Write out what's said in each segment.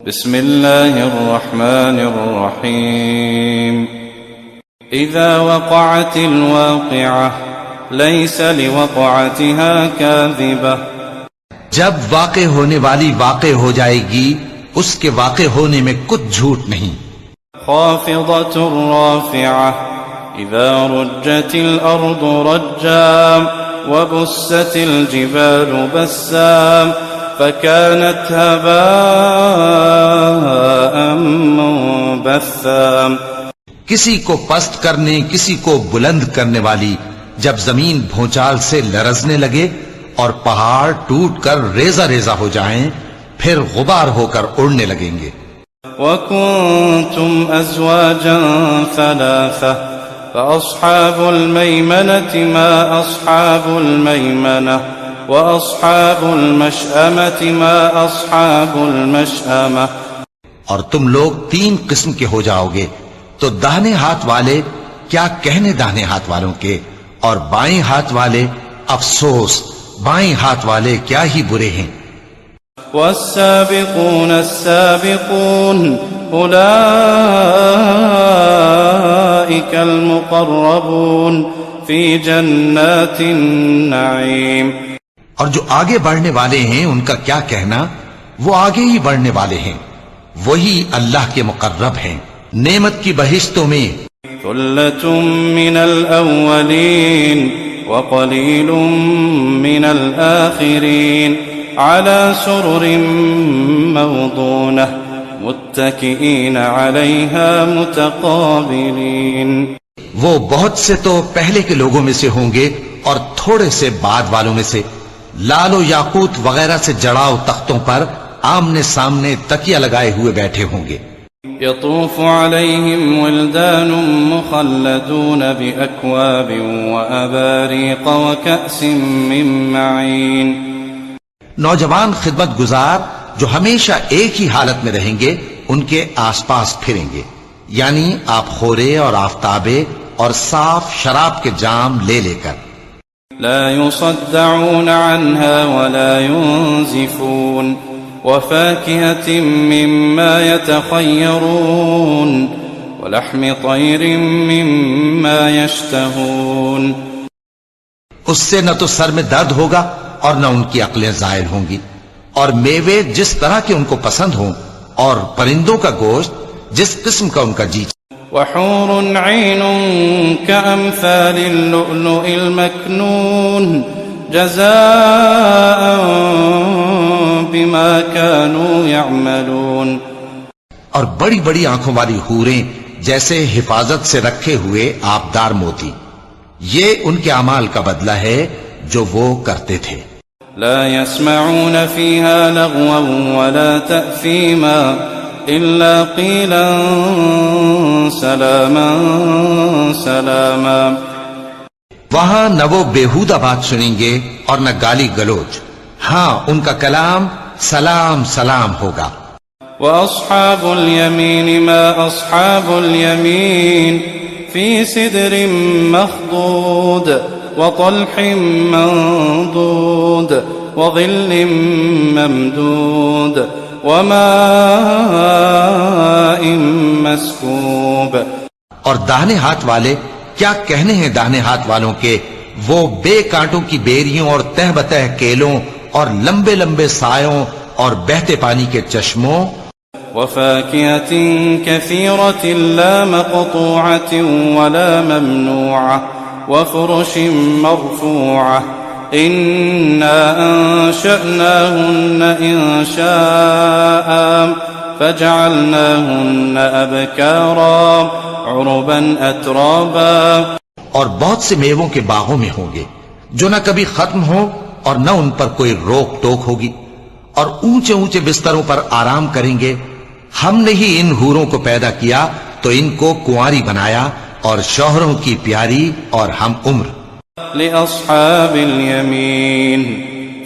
بسم الله الرحمن الرحيم إذا وقعت الواقعة ليس لوقعتها كاذبة جب واقع ہونے والی واقع ہو جائے گی اس کے واقع ہونے میں کچھ جھوٹ نہیں. خافضة رافعة إذا رجت الأرض رجا وبست الجبال بسا فكانت هباء منبثا. کسی کو پست کرنے کسی کو بلند کرنے والی جب زمین بھونچال سے لرزنے لگے اور پہاڑ ٹوٹ کر ریزہ ریزہ ہو جائیں پھر غبار ہو کر اڑنے لگیں گے. وَكُنْتُمْ أَزْوَاجًا ثَلَاثَةً فَأَصْحَابُ الْمَيْمَنَةِ مَا أَصْحَابُ الْمَيْمَنَةِ وَأَصْحَابُ الْمَشْأَمَةِ مَا أَصْحَابُ الْمَشْأَمَةِ. اور تم لوگ 3 قسم کے ہو جاؤ گے تو داہنے ہاتھ والے کیا کہنے داہنے ہاتھ والوں کے، اور بائیں ہاتھ والے افسوس بائیں ہاتھ والے کیا ہی برے ہیں. والسابقون السابقون أولئك المقربون في جنات النعيم. اور جو آگے بڑھنے والے ہیں ان کا کیا کہنا، وہ آگے ہی بڑھنے والے ہیں، وہی اللہ کے مقرب ہیں نعمت کی بہشتوں میں. ثلة من الأولين وقليل من الآخرين على سرر موضونة متكئين عليها متقابلين. وہ بہت سے تو پہلے کے لوگوں میں سے ہوں گے اور تھوڑے سے بعد والوں میں سے لال و یاقوت وغیرہ سے جڑاؤ تختوں پر آمنے سامنے تکیہ لگائے ہوئے بیٹھے ہوں گے. يطوف عليهم ولدان مخلدون بأكواب وأباريق وكأس من معين. نوجوان خدمت گزار جو ہمیشہ ایک ہی حالت میں رہیں گے ان کے آس پاس پھریں گے، یعنی آپ خورے اور آفتابے اور صاف شراب کے جام لے لے کر. لا يصدعون عنها ولا ينزفون وفاكهة مما يتخيرون ولحم طير مما يشتهون. اس سے نہ تو سر میں درد ہوگا اور نہ ان کی عقلیں زائل ہوں گی، اور میوے جس طرح کے ان کو پسند ہوں اور پرندوں کا گوشت جس قسم کا ان کا جی. وحور عين كأمثال اللؤلؤ المكنون جزاء بما كانوا يعملون. اور بڑی بڑی آنکھوں والی حوریں جیسے حفاظت سے رکھے ہوئے آبدار موتی، یہ ان کے اعمال کا بدلہ ہے جو وہ کرتے تھے. لا يسمعون فيها لغوا ولا تأثيما إلا قيلا سلاما سلاما. وہاں نہ وہ بیہودہ بات سنیں گے اور نہ گالی گلوچ، ہاں ان کا کلام سلام سلام ہوگا. وأصحاب اليمين ما أصحاب اليمين في سدر مخضود وطلح منضود وظل ممدود وماء مسكوب. اور داہنے ہاتھ والے کیا کہنے ہیں داہنے ہاتھ والوں کے، وہ بے کانٹوں کی بیریوں اور تہ بتہ کیلوں اور لمبے لمبے سایوں اور بہتے پانی کے چشموں. وفاكهة كثيرة لا مقطوعة ولا ممنوعة وفرش مرفوعة إنا أنشأناهن إنشاء فجعلناهن أبكارا عربا أترابا. اور بہت سے میووں کے باغوں میں ہوں گے جو نہ کبھی ختم ہو اور نہ ان پر کوئی روک ٹوک ہوگی، اور اونچے اونچے بستروں پر آرام کریں گے. ہم نے ہی ان حوروں کو پیدا کیا تو ان کو کنواری بنایا اور شوہروں کی پیاری اور ہم عمر. لأصحاب اليمين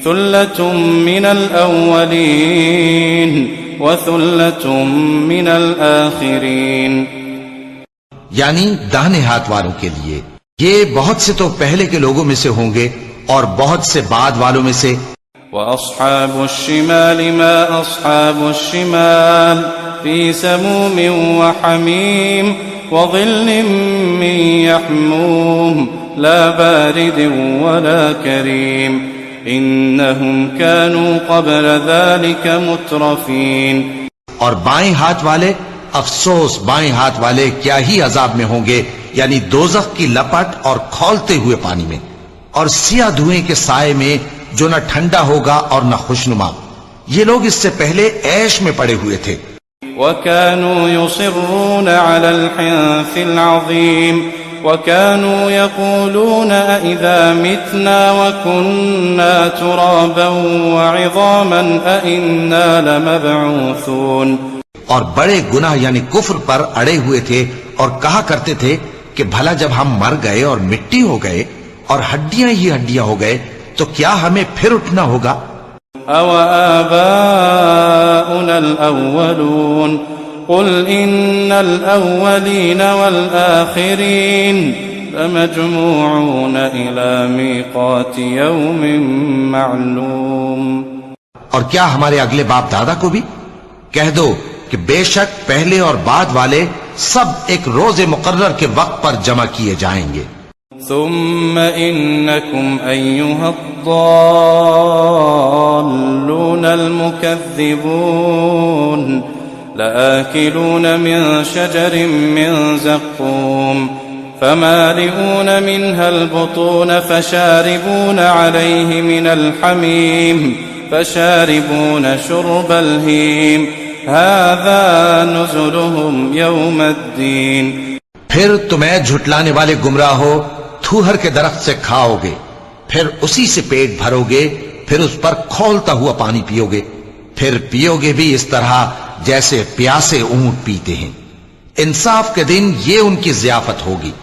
ثلة من الأولين وثلة من الآخرين. یعنی داہنے ہاتھ والوں کے لیے یہ بہت سے تو پہلے کے لوگوں میں سے ہوں گے اور بہت سے بعد والوں میں سے. وأصحاب الشمال ما أصحاب الشمال في سموم وحميم وظل من يحموم لا بارد ولا كريم إنهم كانوا قبل ذلك مترفين. اور بائیں ہاتھ والے، افسوس بائیں ہاتھ والے کیا ہی عذاب میں ہوں گے، یعنی دوزخ کی لپٹ اور کھولتے ہوئے پانی میں، اور سیاہ دھوئیں کے سائے میں جو نہ ٹھنڈا ہوگا اور نہ خوشنما. یہ لوگ اس سے پہلے عیش میں پڑے ہوئے تھے. وكانوا يصرون على الحنث العظيم وكانوا يقولون أئذا متنا وكنا ترابا وعظاما أئنا لمبعوثون. اور بڑے گناہ یعنی کفر پر اڑے ہوئے تھے اور کہا کرتے تھے کہ بھلا جب ہم مر گئے اور مٹی ہو گئے اور ہڈیاں ہی ہڈیاں ہو گئے تو کیا ہمیں پھر اٹھنا ہوگا؟ أَوَ آبَاؤُنَا الْأَوَّلُونَ قُلْ إِنَّ الْأَوَّلِينَ وَالْآخِرِينَ لَمَجْمُوعُونَ إِلَى مِيقَاتِ يَوْمٍ مَّعْلُومٍ. اور کیا ہمارے اگلے باپ دادا کو بھی؟ کہہ دو کہ بے شک پہلے اور بعد والے سب ایک روز مقرر کے وقت پر جمع کیے جائیں گے. ثم إنكم أيها الضالون المكذبون لآكلون من شجر من زقوم فمالئون منها البطون فشاربون عليه من الحميم فشاربون شرب الهيم هذا نزلهم يوم الدين. پھر تمہیں جھٹلانے والے گمراہ ہو تھوہر کے درخت سے کھاؤ گے، پھر اسی سے پیٹ بھرو گے، پھر اس پر کھولتا ہوا پانی پیو گے، پھر پیو گے بھی اس طرح جیسے پیاسے اونٹ پیتے ہیں. انصاف کے دن یہ ان کی ضیافت ہوگی.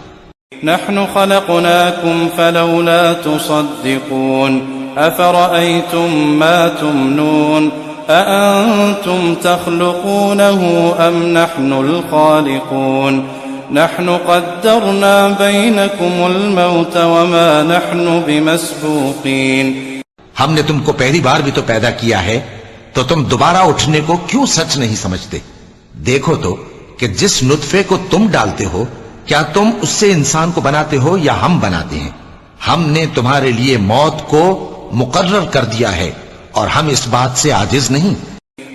نحن خلقناكم فلولا تصدقون أفرأيتم ما تمنون أأنتم تخلقونه أم نحن الخالقون نحن قدرنا بينكم الموت وما نحن بمسبوقين. ہم نے تم کو پہلی بار بھی تو پیدا کیا ہے، تو تم دوبارہ اٹھنے کو کیوں سچ نہیں سمجھتے؟ دیکھو تو کہ جس نطفے کو تم ڈالتے ہو کیا تم اس سے انسان کو بناتے ہو یا ہم بناتے ہیں؟ ہم نے تمہارے لیے موت کو مقرر کر دیا ہے اور ہم اس بات سے عاجز نہیں.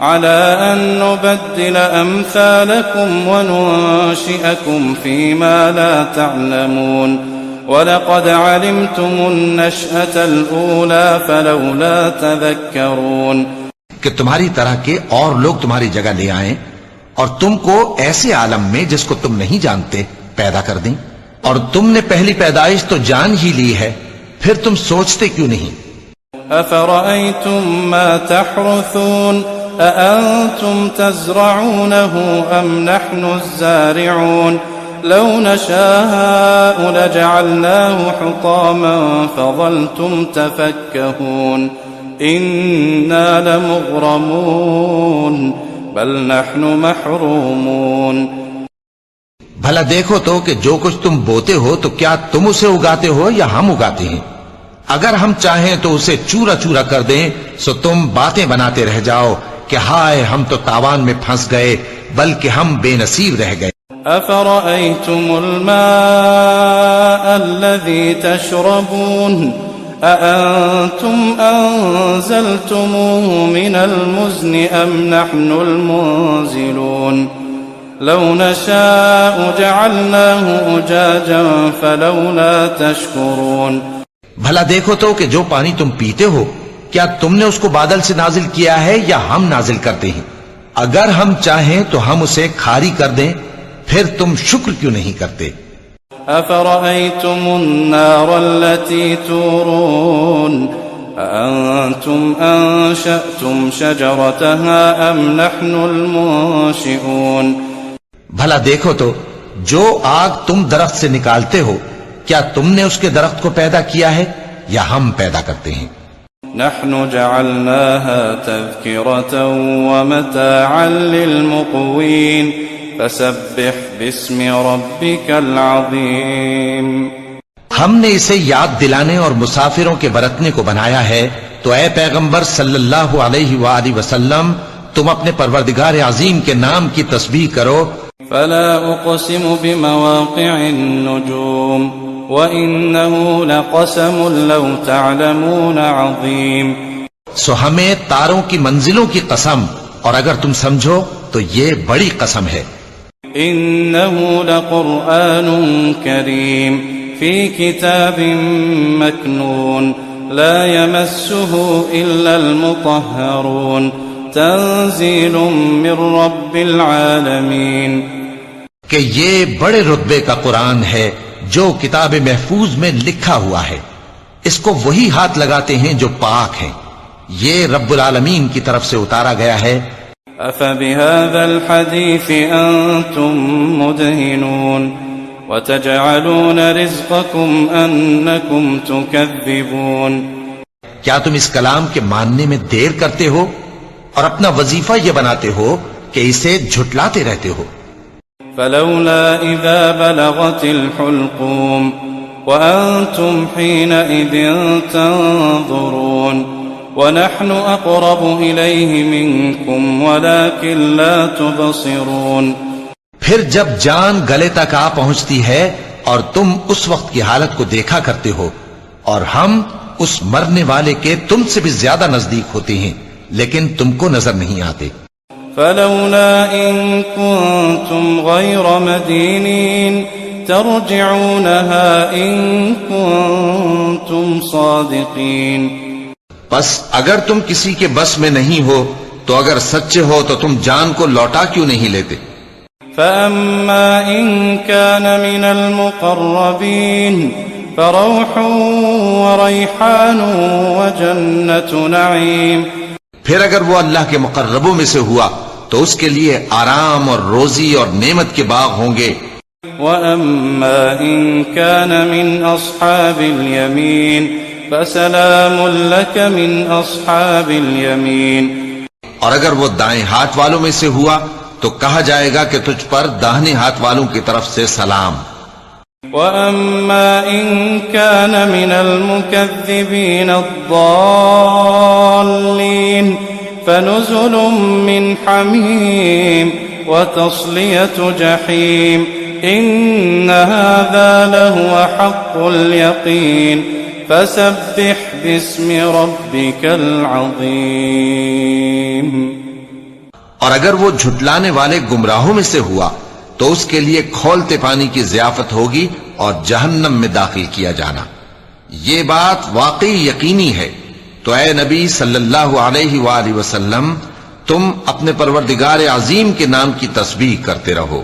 على أن نبدل أمثالكم وننشئكم فيما لا تعلمون ولقد علمتم النشأة الأولى فلولا تذكرون. کہ تمہاری طرح کے اور لوگ تمہاری جگہ لے آئیں اور تم کو ایسے عالم میں جس کو تم نہیں جانتے پیدا کر دیں، اور تم نے پہلی پیدائش تو جان ہی لی ہے، پھر تم سوچتے کیوں نہیں؟ أفرأيتم ما تحرثون أأنتم تزرعونه أم نحن الزارعون لو نشاء لجعلناه حطاما فظلتم تفكهون إنا لمغرمون بل نحن محرومون. بھلا دیکھو تو کہ جو کچھ تم بوتے ہو تو کیا تم اسے اگاتے ہو یا ہم اگاتے ہیں؟ اگر ہم چاہیں تو اسے چورا چورا کر دیں سو تم باتیں بناتے رہ جاؤ کہ ہائے ہم تو تاوان میں پھنس گئے، بلکہ ہم بے نصیب رہ گئے. أفرأيتم الماء الذي تشربون أأنتم أنزلتموه من المزن أم نحن المنزلون لو نشاء جعلناه أجاجا فلولا تشكرون. بھلا دیکھو تو کہ جو پانی تم پیتے ہو کیا تم نے اس کو بادل سے نازل کیا ہے یا ہم نازل کرتے ہیں؟ اگر ہم چاہیں تو ہم اسے کھاری کر دیں، پھر تم شکر کیوں نہیں کرتے؟ أفرأيتم النار التي تورون أأنتم أنشأتم شجرتها أم نحن المنشئون. بھلا دیکھو تو جو آگ تم درخت سے نکالتے ہو کیا تم نے اس کے درخت کو پیدا کیا ہے یا ہم پیدا کرتے ہیں؟ نحن جعلناها تذكرة ومتاعا للمقوين فسبح باسم ربك العظيم. ہم نے اسے یاد دلانے اور مسافروں کے برتنے کو بنایا ہے تو اے پیغمبر صلی اللہ علیہ وآلہ وسلم تم اپنے پروردگار عظیم کے نام کی تسبیح کرو. فلا اقسم بمواقع النجوم وانه لقسم لو تعلمون عظیم. سو ہمیں تاروں کی منزلوں کی قسم، اور اگر تم سمجھو تو یہ بڑی قسم ہے. انه لقرآن کریم في كتاب مكنون لا يمسه إلا المطهرون تنزيل من رب العالمين. کہ یہ بڑے رتبے کا قرآن ہے جو کتاب محفوظ میں لکھا ہوا ہے، اس کو وہی ہاتھ لگاتے ہیں جو پاک ہیں، یہ رب العالمین کی طرف سے اتارا گیا ہے. أفبهذا الحديث أنتم مدهنون وتجعلون رزقكم أنكم تكذبون. کیا تم اس کلام کے ماننے میں دیر کرتے ہو اور اپنا وظیفہ یہ بناتے ہو کہ اسے جھٹلاتے رہتے ہو؟ فلولا إذا بلغت الحلقوم وأنتم حينئذ تنظرون ونحن أقرب إليه منكم ولكن لا تبصرون. پھر جب جان گلے تک آ پہنچتی ہے اور تم اس وقت کی حالت کو دیکھا کرتے ہو، اور ہم اس مرنے والے کے تم سے بھی زیادہ نزدیک ہوتے ہیں لیکن تم کو نظر نہیں آتے. فلولا إن كنتم غير مدينين ترجعونها إن كنتم صادقين. بس اگر تم کسی کے بس میں نہیں ہو تو اگر سچے ہو تو تم جان کو لوٹا کیوں نہیں لیتے؟ فأما إن كان من المقربين فروح وريحان وجنة نعيم. پھر اگر وہ اللہ کے مقربوں میں سے ہوا تو اس کے لیے آرام اور روزی اور نعمت کے باغ ہوں گے. وأما إن كان من أصحاب اليمين فسلام لك من أصحاب اليمين. اور اگر وہ دائیں ہاتھ والوں میں سے ہوا تو کہا جائے گا کہ تجھ پر داہنے ہاتھ والوں کی طرف سے سلام. وأما إن كان من المكذبين الضالين فنزل من حميم وتصلية جحيم. إن هذا لهو حق اليقين فسبح باسم ربك العظيم. اور اگر وہ جھٹلانے والے گمراہوں میں سے ہوا تو اس کے لیے کھولتے پانی کی ضیافت ہوگی اور جہنم میں داخل کیا جانا. یہ بات واقعی یقینی ہے. تو اے نبی صلی اللہ علیہ وآلہ وسلم تم اپنے پروردگار عظیم کے نام کی تسبیح کرتے رہو.